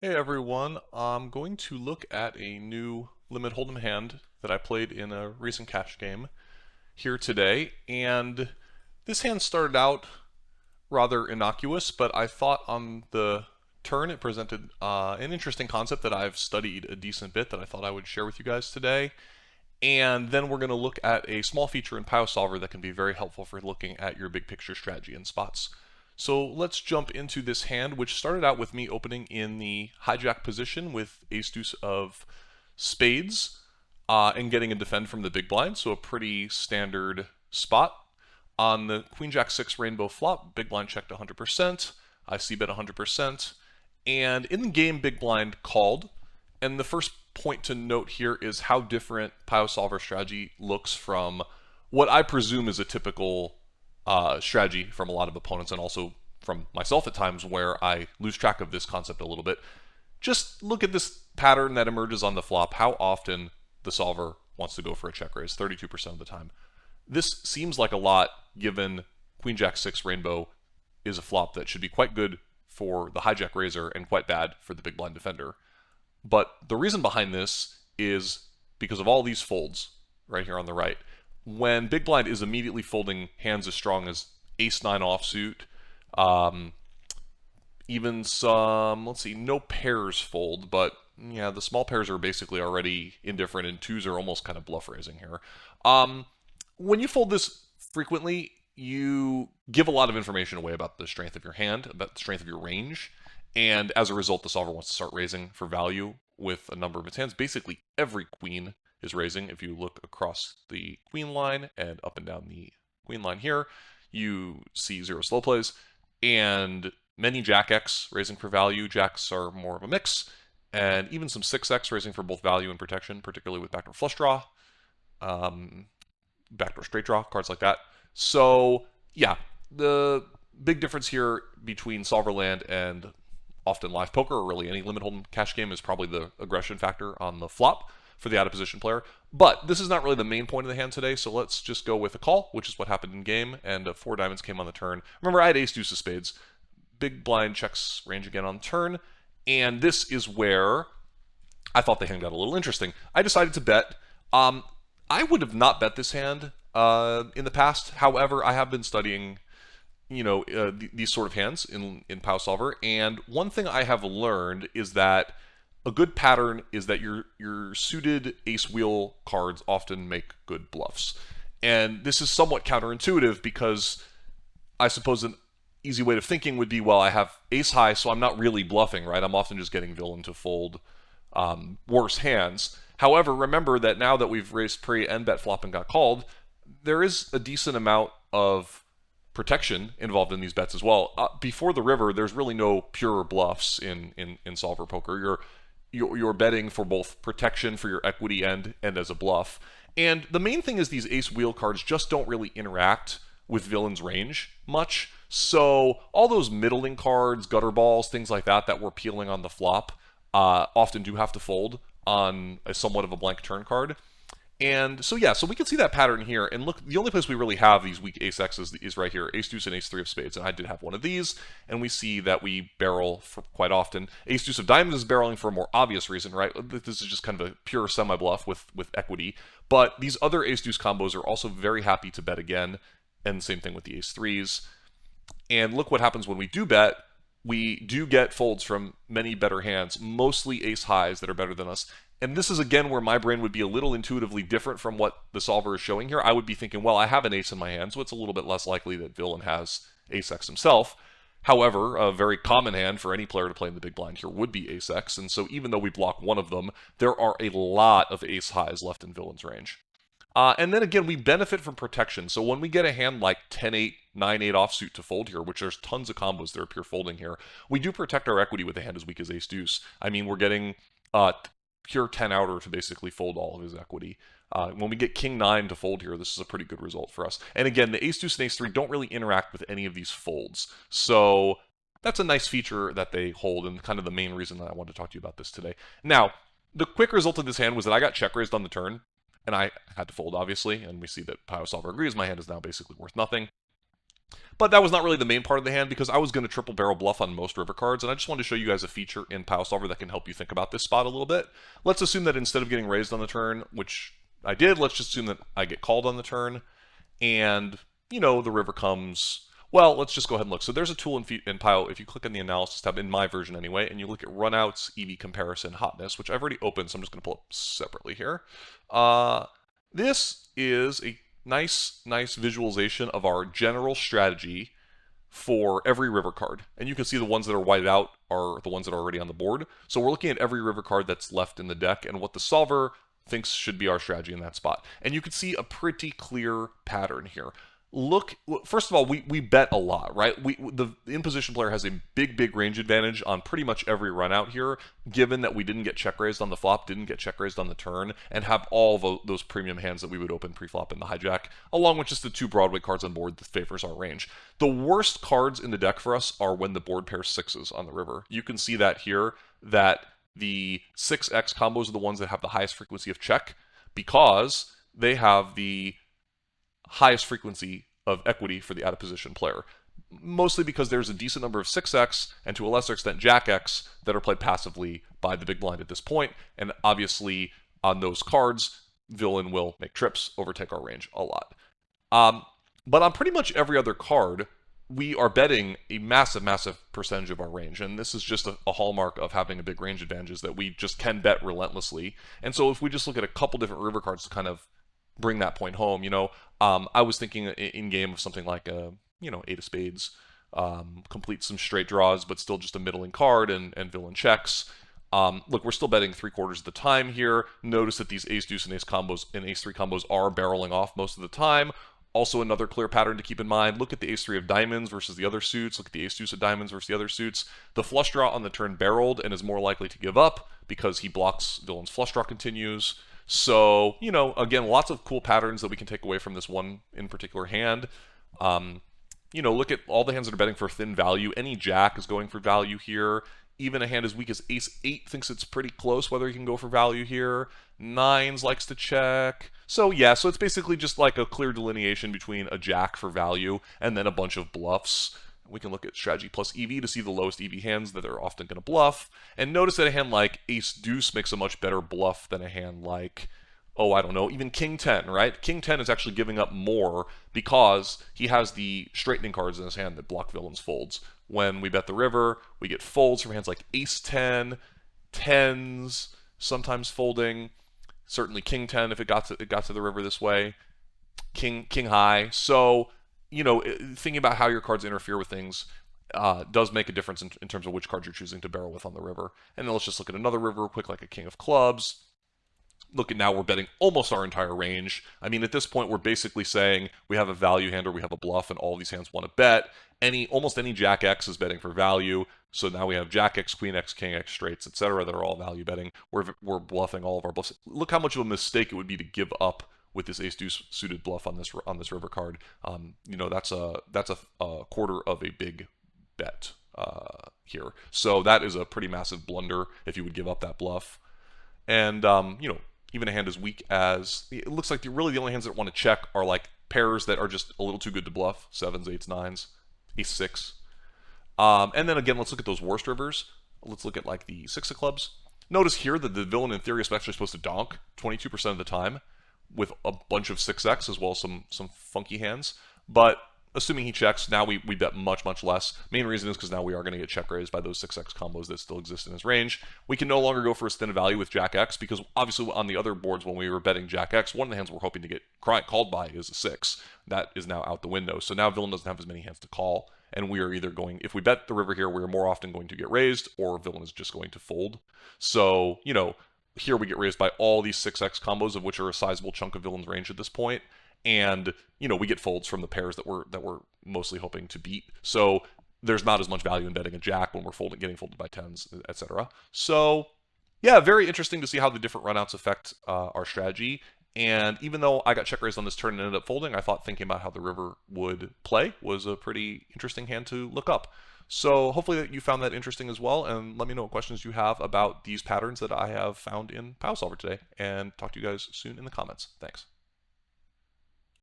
Hey everyone, I'm going to look at a new limit hold'em hand that I played in a recent cash game here today, and this hand started out rather innocuous, but I thought on the turn it presented an interesting concept that I've studied a decent bit that I thought I would share with you guys today. And then we're going to look at a small feature in Pile Solver that can be very helpful for looking at your big picture strategy and spots. So let's jump into this hand, which started out with me opening in the hijack position with Ace-Deuce of Spades and getting a defend from the big blind, so a pretty standard spot. On the Queen-Jack-6 rainbow flop, big blind checked 100%, I c-bet 100%, and in the game, big blind called. And the first point to note here is how different Pile Solver strategy looks from what I presume is a typical strategy from a lot of opponents, and also from myself at times where I lose track of this concept a little bit. Just look at this pattern that emerges on the flop, how often the solver wants to go for a check raise, 32% of the time. This seems like a lot given Queen Jack 6 rainbow is a flop that should be quite good for the hijack raiser and quite bad for the big blind defender. But the reason behind this is because of all these folds right here on the right. When big blind is immediately folding hands as strong as ace-9 offsuit, even some, let's see, no pairs fold, but yeah, the small pairs are basically already indifferent, and twos are almost kind of bluff raising here. When you fold this frequently, you give a lot of information away about the strength of your hand, about the strength of your range, and as a result, the solver wants to start raising for value with a number of its hands. Basically, every queen is raising. If you look across the queen line and up and down the queen line here, you see zero slow plays, and many Jack X raising for value. Jacks are more of a mix, and even some 6X raising for both value and protection, particularly with backdoor flush draw, backdoor straight draw, cards like that. So, yeah, the big difference here between solver land and often live poker, or really any limit hold'em cash game, is probably the aggression factor on the flop for the out of position player. But this is not really the main point of the hand today, so let's just go with a call, which is what happened in game, and 4 diamonds came on the turn. Remember, I had ace-deuce of spades. Big blind checks range again on turn, and this is where I thought the hand got a little interesting. I decided to bet. I would have not bet this hand in the past. However, I have been studying these sort of hands in Pile Solver, and one thing I have learned is that a good pattern is that your suited ace wheel cards often make good bluffs. And this is somewhat counterintuitive because I suppose an easy way of thinking would be, well, I have ace high, so I'm not really bluffing, right? I'm often just getting villain to fold worse hands. However, remember that now that we've raised pre and bet flop and got called, there is a decent amount of protection involved in these bets as well. Before the river, there's really no pure bluffs in solver poker. You're betting for both protection for your equity and as a bluff. And the main thing is these ace wheel cards just don't really interact with villain's range much. So all those middling cards, gutter balls, things like that that we're peeling on the flop often do have to fold on a somewhat of a blank turn card. And so yeah, so we can see that pattern here. And look, the only place we really have these weak ace X's is right here, ace-deuce and ace-3 of spades. And I did have one of these, and we see that we barrel for quite often. Ace-deuce of diamonds is barreling for a more obvious reason, right? This is just kind of a pure semi-bluff with equity. But these other ace-deuce combos are also very happy to bet again, and same thing with the ace-3s. And look what happens when we do bet. We do get folds from many better hands, mostly ace-highs that are better than us. And this is, again, where my brain would be a little intuitively different from what the solver is showing here. I would be thinking, well, I have an ace in my hand, so it's a little bit less likely that villain has ace-x himself. However, a very common hand for any player to play in the big blind here would be ace-x, and so even though we block one of them, there are a lot of ace-highs left in villain's range. And then again, we benefit from protection. So when we get a hand like 10-8, 9-8 offsuit to fold here, which there's tons of combos that are pure folding here, we do protect our equity with a hand as weak as ace-deuce. I mean, we're getting pure 10-outer to basically fold all of his equity. When we get king-9 to fold here, this is a pretty good result for us. And again, the ace-deuce and ace-3 don't really interact with any of these folds. So that's a nice feature that they hold, and kind of the main reason that I wanted to talk to you about this today. Now, the quick result of this hand was that I got check raised on the turn, and I had to fold, obviously, and we see that Pile Solver agrees. My hand is now basically worth nothing. But that was not really the main part of the hand because I was going to triple barrel bluff on most river cards, and I just wanted to show you guys a feature in Pile Solver that can help you think about this spot a little bit. Let's assume that instead of getting raised on the turn, which I did, let's just assume that I get called on the turn, and, you know, the river comes. Well, let's just go ahead and look. So there's a tool in Pile. If you click on the analysis tab, in my version anyway, and you look at Runouts, EV Comparison, Hotness, which I've already opened, so I'm just going to pull up separately here. This is a nice visualization of our general strategy for every river card. And you can see the ones that are whited out are the ones that are already on the board. So we're looking at every river card that's left in the deck and what the solver thinks should be our strategy in that spot. And you can see a pretty clear pattern here. Look, first of all, we bet a lot, right? The in-position player has a big range advantage on pretty much every run out here, given that we didn't get check raised on the flop, didn't get check raised on the turn, and have all those premium hands that we would open pre-flop in the hijack, along with just the 2 Broadway cards on board that favors our range. The worst cards in the deck for us are when the board pairs 6s on the river. You can see that here, that the 6x combos are the ones that have the highest frequency of check, because they have the highest frequency of equity for the out of position player. Mostly because there's a decent number of 6x and to a lesser extent Jack-X that are played passively by the big blind at this point, and obviously on those cards, villain will make trips, overtake our range a lot. But on pretty much every other card, we are betting a massive percentage of our range, and this is just a hallmark of having a big range advantage, is that we just can bet relentlessly. And so if we just look at a couple different river cards to kind of bring that point home, you know, I was thinking in game of something like a, you know, 8 of spades, complete some straight draws, but still just a middling card and villain checks. Look, we're still betting 3/4 of the time here. Notice that these ace-deuce and ace combos and ace-3 combos are barreling off most of the time. Also, another clear pattern to keep in mind, look at the ace-3 of diamonds versus the other suits. Look at the ace-deuce of diamonds versus the other suits. The flush draw on the turn barreled and is more likely to give up because he blocks villain's flush draw continues. So, you know, again, lots of cool patterns that we can take away from this one in particular hand. You know, look at all the hands that are betting for thin value. Any jack is going for value here. Even a hand as weak as ace-8 thinks it's pretty close whether he can go for value here. Nines likes to check. So yeah, so it's basically just like a clear delineation between a jack for value and then a bunch of bluffs. We can look at strategy plus EV to see the lowest EV hands that are often going to bluff. And notice that a hand like Ace-Deuce makes a much better bluff than a hand like, oh, I don't know, even King 10, right? King 10 is actually giving up more because he has the straightening cards in his hand that block villains folds. When we bet the river, we get folds from hands like Ace 10, 10s, sometimes folding. Certainly King 10 if it got to the river this way. King high. So, you know, thinking about how your cards interfere with things does make a difference in terms of which cards you're choosing to barrel with on the river. And then let's just look at another river real quick, like a King of Clubs. Look at now, we're betting almost our entire range. I mean, at this point, we're basically saying we have a value hand or we have a bluff, and all these hands want to bet. Almost any Jack X is betting for value. So now we have Jack X, Queen X, King X, straights, etc. that are all value betting. We're bluffing all of our bluffs. Look how much of a mistake it would be to give up with this Ace-Deuce suited bluff on this river card. You know, that's a quarter of a big bet here. So that is a pretty massive blunder if you would give up that bluff. And you know, even a hand as weak as, it looks like really the only hands that want to check are like pairs that are just a little too good to bluff, 7s, 8s, 9s, ace-6. And then again, let's look at those worst rivers. Let's look at like the 6 of clubs. Notice here that the villain in theory is actually supposed to donk 22% of the time with a bunch of 6x as well as some funky hands. But assuming he checks, now we bet much less. Main reason is because now we are going to get check raised by those 6x combos that still exist in his range. We can no longer go for a thin value with Jack X because obviously on the other boards when we were betting Jack X, one of the hands we're hoping to get called by is a 6. That is now out the window. So now villain doesn't have as many hands to call, and we are either going, if we bet the river here, we're more often going to get raised, or villain is just going to fold. So, you know, here we get raised by all these 6x combos, of which are a sizable chunk of villain's range at this point. And, you know, we get folds from the pairs that we're mostly hoping to beat. So there's not as much value in betting a jack when we're getting folded by 10s, etc. So yeah, very interesting to see how the different runouts affect our strategy. And even though I got check raised on this turn and ended up folding, I thought thinking about how the river would play was a pretty interesting hand to look up. So hopefully that you found that interesting as well, and let me know what questions you have about these patterns that I have found in Pile Solver today, and talk to you guys soon in the comments. Thanks.